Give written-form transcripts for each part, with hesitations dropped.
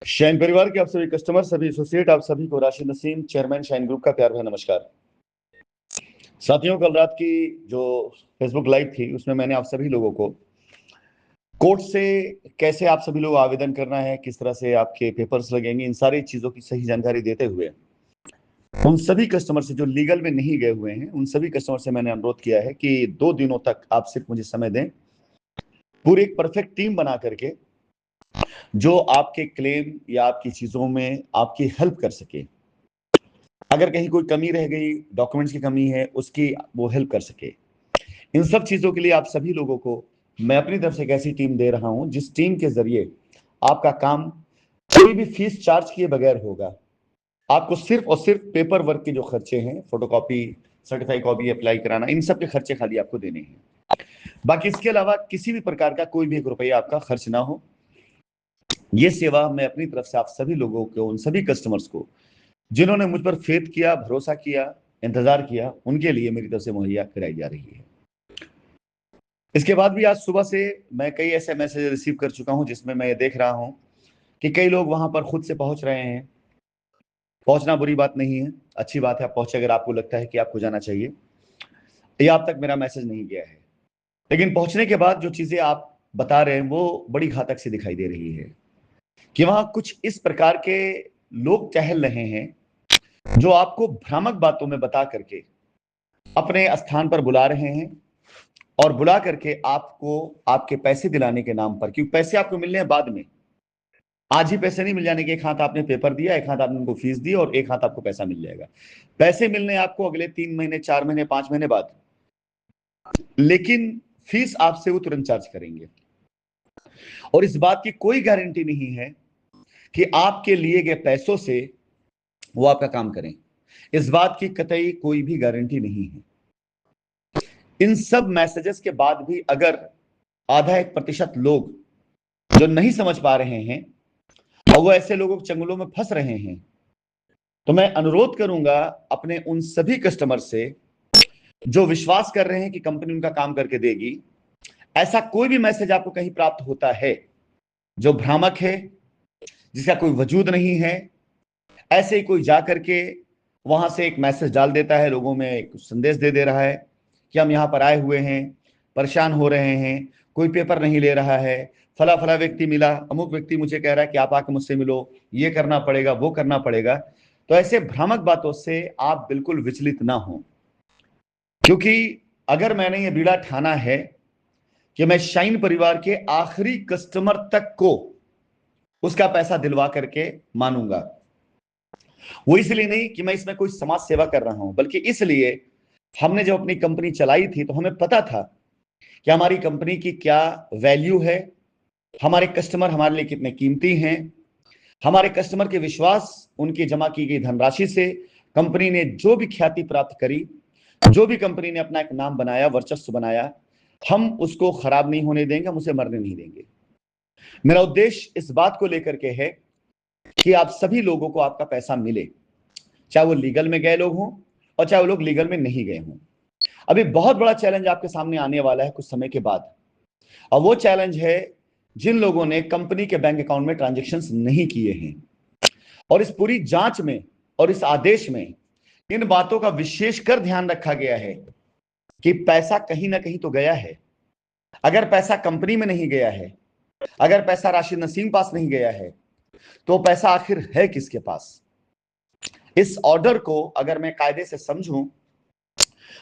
Shine परिवार के आप सभी कस्टमर, सभी एसोसिएट, आप सभी को Rashid Naseem, chairman shine group का प्यार भरा नमस्कार। साथियों, कल रात की जो फेसबुक लाइव थी उसमें मैंने आप सभी लोगों को कोर्ट से कैसे आप सभी लोग आवेदन करना है, किस तरह से आपके पेपर्स लगेंगे, इन सारी चीजों की सही जानकारी देते हुए उन सभी कस्टमर से जो लीगल में नहीं गए हुए हैं, उन सभी कस्टमर से मैंने अनुरोध किया है कि 2 दिनों तक आप सिर्फ मुझे समय दें, पूरी एक परफेक्ट टीम बना करके जो आपके क्लेम या आपकी चीजों में आपकी हेल्प कर सके। अगर कहीं कोई कमी रह गई, डॉक्यूमेंट्स की कमी है, उसकी वो हेल्प कर सके। इन सब चीजों के लिए आप सभी लोगों को मैं अपनी तरफ से एक ऐसी टीम दे रहा हूं जिस टीम के जरिए आपका काम कोई भी फीस चार्ज किए बगैर होगा। आपको सिर्फ और सिर्फ पेपर वर्क के जो खर्चे हैं, फोटोकॉपी, सर्टिफाइड कॉपी अप्लाई कराना, इन सब के खर्चे खाली आपको देने हैं। बाकी इसके अलावा किसी भी प्रकार का कोई भी 1 रुपया आपका खर्च ना हो। ये सेवा मैं अपनी तरफ से आप सभी लोगों को, उन सभी कस्टमर्स को जिन्होंने मुझ पर फेथ किया, भरोसा किया, इंतजार किया, उनके लिए मेरी तरफ से मुहैया कराई जा रही है। इसके बाद भी आज सुबह से मैं कई ऐसे मैसेज रिसीव कर चुका हूं जिसमें मैं ये देख रहा हूं कि कई लोग वहां पर खुद से पहुंच रहे हैं। पहुंचना बुरी बात नहीं है, अच्छी बात है, आप पहुंचे अगर आपको लगता है कि आपको जाना चाहिए। ये आप तक मेरा मैसेज नहीं गया है, लेकिन पहुंचने के बाद जो चीजें आप बता रहे हैं वो बड़ी घातक सी दिखाई दे रही है कि वहां कुछ इस प्रकार के लोग टहल रहे हैं जो आपको भ्रामक बातों में बता करके अपने स्थान पर बुला रहे हैं और बुला करके आपको आपके पैसे दिलाने के नाम पर, क्योंकि पैसे आपको मिलने हैं बाद में, आज ही पैसे नहीं मिल जाने के। एक हाथ आपने पेपर दिया, एक हाथ आपने उनको फीस दी और एक हाथ आपको पैसा मिल जाएगा। पैसे मिलने आपको अगले 3 महीने, 4 महीने, 5 महीने बाद, लेकिन फीस आपसे वो तुरंत चार्ज करेंगे। और इस बात की कोई गारंटी नहीं है कि आपके लिए गए पैसों से वो आपका काम करें। इस बात की कतई कोई भी गारंटी नहीं है। इन सब मैसेजेस के बाद भी अगर आधा 1% लोग जो नहीं समझ पा रहे हैं और वो ऐसे लोगों के चंगुलों में फंस रहे हैं, तो मैं अनुरोध करूंगा अपने उन सभी कस्टमर से जो विश्वास कर रहे हैं कि कंपनी उनका काम करके देगी, ऐसा कोई भी मैसेज आपको कहीं प्राप्त होता है जो भ्रामक है, जिसका कोई वजूद नहीं है, ऐसे ही कोई जा करके वहां से एक मैसेज डाल देता है, लोगों में एक संदेश दे रहा है कि हम यहां पर आए हुए हैं, परेशान हो रहे हैं, कोई पेपर नहीं ले रहा है, फला फला व्यक्ति मिला, अमुक व्यक्ति मुझे कह रहा है कि आप आके मुझसे मिलो, ये करना पड़ेगा, वो करना पड़ेगा। तो ऐसे भ्रामक बातों से आप बिल्कुल विचलित ना हो, क्योंकि अगर मैंने ये बीड़ा ठाना है कि मैं शाइन परिवार के आखिरी कस्टमर तक को उसका पैसा दिलवा करके मानूंगा। वो इसलिए नहीं कि मैं इसमें कोई समाज सेवा कर रहा हूं, बल्कि इसलिए हमने जब अपनी कंपनी चलाई थी तो हमें पता था कि हमारी कंपनी की क्या वैल्यू है, हमारे कस्टमर हमारे लिए कितने कीमती हैं, हमारे कस्टमर के विश्वास, उनकी जमा की गई धनराशि से कंपनी ने जो भी ख्याति प्राप्त करी, जो भी कंपनी ने अपना एक नाम बनाया, वर्चस्व बनाया, हम उसको खराब नहीं होने देंगे, हम उसे मरने नहीं देंगे। मेरा उद्देश्य इस बात को लेकर के है कि आप सभी लोगों को आपका पैसा मिले, चाहे वो लीगल में गए लोग हों और चाहे वो लोग लीगल में नहीं गए हों। अभी बहुत बड़ा चैलेंज आपके सामने आने वाला है कुछ समय के बाद, और वो चैलेंज है जिन लोगों ने कंपनी के बैंक अकाउंट में ट्रांजैक्शंस नहीं किए हैं। और इस पूरी जांच में और इस आदेश में इन बातों का विशेष कर ध्यान रखा गया है कि पैसा कहीं ना कहीं तो गया है। अगर पैसा कंपनी में नहीं गया है, अगर पैसा राशिद नसीम पास नहीं गया है, तो पैसा आखिर है किसके पास? इस ऑर्डर को अगर मैं कायदे से समझूं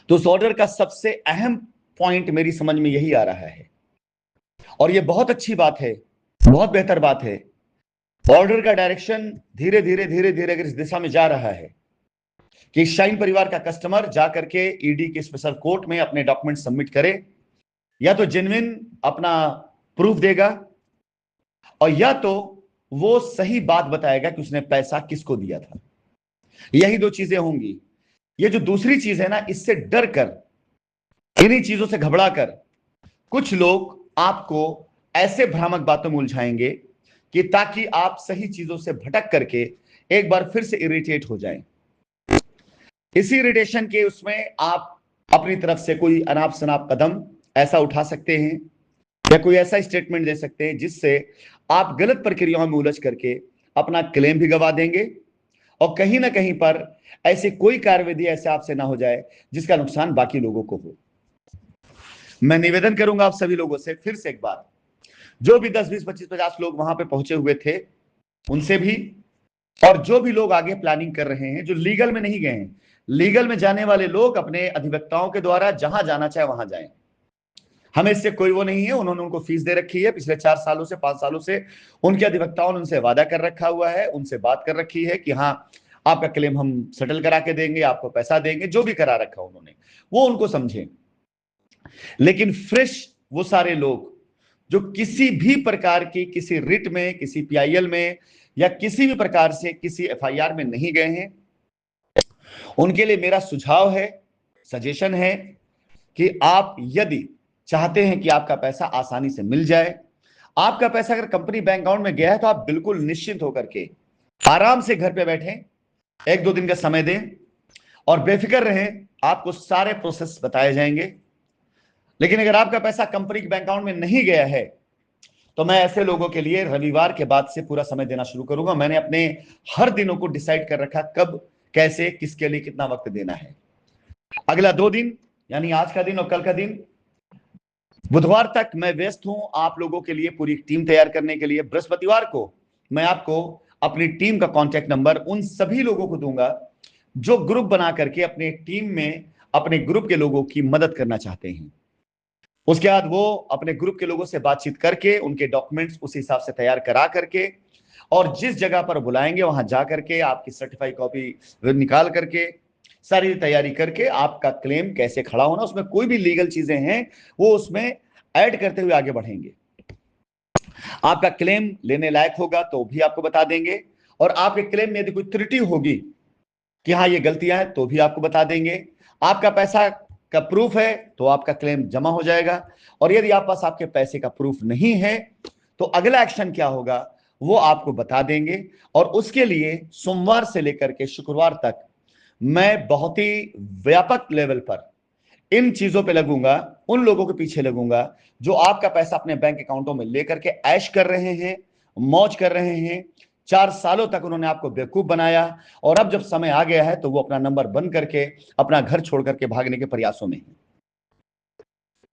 तो उस ऑर्डर का सबसे अहम पॉइंट मेरी समझ में यही आ रहा है, और यह बहुत अच्छी बात है, बहुत बेहतर बात है। ऑर्डर का डायरेक्शन धीरे धीरे धीरे धीरे अगर इस दिशा में जा रहा है कि शाइन परिवार का कस्टमर जाकर के ईडी के स्पेशल कोर्ट में अपने डॉक्यूमेंट सबमिट करे, या तो जेन्युइन अपना प्रूफ देगा और या तो वो सही बात बताएगा कि उसने पैसा किसको दिया था। यही दो चीजें होंगी। ये जो दूसरी चीज है ना, इससे डर कर, इन्हीं चीजों से घबरा कर कुछ लोग आपको ऐसे भ्रामक बातों में उलझाएंगे कि ताकि आप सही चीजों से भटक करके एक बार फिर से इरिटेट हो जाएं। इसी इरिटेशन के उसमें आप अपनी तरफ से कोई अनाप शनाप कदम ऐसा उठा सकते हैं या कोई ऐसा स्टेटमेंट दे सकते हैं जिससे आप गलत प्रक्रियाओं में उलझ करके अपना क्लेम भी गवा देंगे और कहीं ना कहीं पर ऐसी कोई कार्यविधि ऐसे आपसे ना हो जाए जिसका नुकसान बाकी लोगों को हो। मैं निवेदन करूंगा आप सभी लोगों से फिर से एक बार, जो भी 10, 20, 25, 50 लोग वहां पे पहुंचे हुए थे उनसे भी, और जो भी लोग आगे प्लानिंग कर रहे हैं जो लीगल में नहीं गए हैं, लीगल में जाने वाले लोग अपने अधिवक्ताओं के द्वारा जहां जाना चाहे वहां जाएं। हमें इससे कोई वो नहीं है, उन्होंने उनको फीस दे रखी है पिछले 4 सालों से, 5 सालों से उनके अधिवक्ताओं ने उनसे वादा कर रखा हुआ है, उनसे बात कर रखी है कि हाँ आपका क्लेम हम सेटल करा के देंगे, आपको पैसा देंगे, जो भी करा रखा उन्होंने वो उनको समझे। लेकिन फ्रेश वो सारे लोग जो किसी भी प्रकार की किसी रिट में, किसी पीआईएल में या किसी भी प्रकार से किसी एफआईआर में नहीं गए हैं, उनके लिए मेरा सुझाव है, सजेशन है कि आप यदि चाहते हैं कि आपका पैसा आसानी से मिल जाए, आपका पैसा अगर कंपनी बैंक अकाउंट में गया है तो आप बिल्कुल निश्चिंत होकर के आराम से घर पे बैठें, 1-2 दिन का समय दें और बेफिक्र रहें, आपको सारे प्रोसेस बताए जाएंगे। लेकिन अगर आपका पैसा कंपनी के बैंक अकाउंट में नहीं गया है तो मैं ऐसे लोगों के लिए रविवार के बाद से पूरा समय देना शुरू करूंगा। मैंने अपने हर दिनों को डिसाइड कर रखा, कब, कैसे, किसके लिए कितना वक्त देना है। अगला 2 दिन यानी आज का दिन और कल का दिन, बुधवार तक मैं व्यस्त हूं आप लोगों के लिए पूरी टीम तैयार करने के लिए। बृहस्पतिवार को मैं आपको अपनी टीम का कांटेक्ट नंबर उन सभी लोगों को दूंगा जो ग्रुप बना करके अपने टीम में अपने ग्रुप के लोगों की मदद करना चाहते हैं। उसके बाद वो अपने ग्रुप के लोगों से बातचीत करके उनके डॉक्यूमेंट्स उस हिसाब से तैयार करा करके और जिस जगह पर बुलाएंगे वहां जा करके आपकी सर्टिफाइड कॉपी निकाल करके सारी तैयारी करके आपका क्लेम कैसे खड़ा होना, उसमें कोई भी लीगल चीजें हैं वो उसमें ऐड करते हुए आगे बढ़ेंगे। आपका क्लेम लेने लायक होगा तो भी आपको बता देंगे, और आपके क्लेम में यदि कोई त्रुटि होगी कि हाँ ये गलतियां हैं तो भी आपको बता देंगे। आपका पैसा का प्रूफ है तो आपका क्लेम जमा हो जाएगा, और यदि आप पास आपके पैसे का प्रूफ नहीं है तो अगला एक्शन क्या होगा वो आपको बता देंगे। और उसके लिए सोमवार से लेकर के शुक्रवार तक मैं बहुत ही व्यापक लेवल पर इन चीजों पे लगूंगा, उन लोगों के पीछे लगूंगा जो आपका पैसा अपने बैंक अकाउंटों में लेकर के ऐश कर रहे हैं, मौज कर रहे हैं। 4 सालों तक उन्होंने आपको बेवकूफ बनाया और अब जब समय आ गया है तो वो अपना नंबर बंद करके अपना घर छोड़ करके भागने के प्रयासों में है।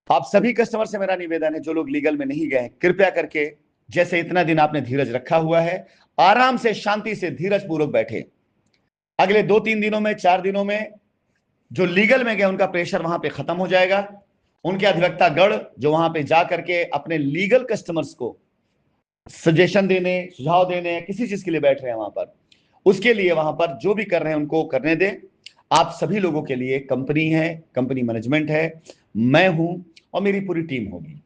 आप सभी कस्टमर से मेरा निवेदन है, जो लोग लीगल में नहीं गए, कृपया करके जैसे इतना दिन आपने धीरज रखा हुआ है, आराम से शांति से धीरज पूर्वक बैठे। अगले 2-3 दिनों में, 4 दिनों में जो लीगल में गए उनका प्रेशर वहां पे खत्म हो जाएगा। उनके अधिवक्ता गण जो वहां पे जा करके अपने लीगल कस्टमर्स को सजेशन देने, सुझाव देने, किसी चीज के लिए बैठ रहे हैं वहां पर, उसके लिए वहां पर जो भी कर रहे हैं उनको करने दें। आप सभी लोगों के लिए कंपनी है, कंपनी मैनेजमेंट है, मैं हूं और मेरी पूरी टीम होगी।